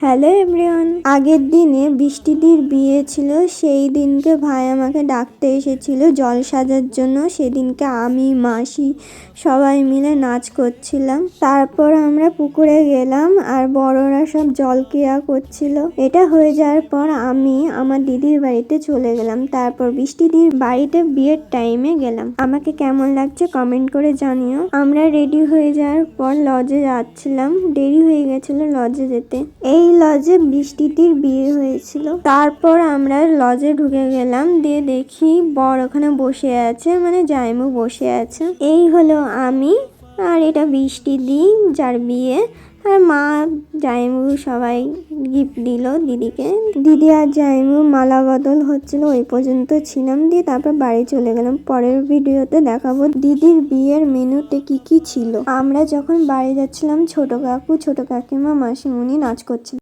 Hello everyone, আগের দিনে বৃষ্টিদির বিয়ে ছিল। সেই দিনকে ভাই আমাকে ডাকতে এসেছিল জল সাজার জন্য। সেদিনকে আমি, মাসি সবাই মিলে নাচ করছিলাম। তারপর আমরা পুকুরে গেলাম আর বড়রা সব জল ক্রিয়া করছিল। এটা হয়ে যাওয়ার পর আমি আমার দিদির বাড়িতে চলে গেলাম। তারপর বৃষ্টিদির বাড়িতে বিয়ের টাইমে গেলাম। আমাকে কেমন লাগছে কমেন্ট করে জানিও। আমরা রেডি হয়ে যাওয়ার পর লজে যাচ্ছিলাম। দেরি হয়ে গেছিল লজে যেতে। এই লজে বৃষ্টিদির বিয়ে হয়েছিল। তারপর আমরা লজে ঢুকে গেলাম, দিয়ে দেখি বর ওখানে বসে আছে, মানে জামাইবু বসে আছে। এই হলো আমি, আর এটা বৃষ্টিদি যার বিয়ে। আর মা, জামাইবু সবাই গিফট দিল দিদিকে। দিদি আর জামাইবু মালা বদল হচ্ছিল, ওই পর্যন্ত ছিলাম। দিয়ে তারপর বাড়ি চলে গেলাম। পরের ভিডিওতে দেখাবো দিদির বিয়ের মেনুতে কি কি ছিল। আমরা যখন বাড়ি যাচ্ছিলাম, ছোট কাকু, ছোট কাকিমা, মাসিমণি নাচ করছিল।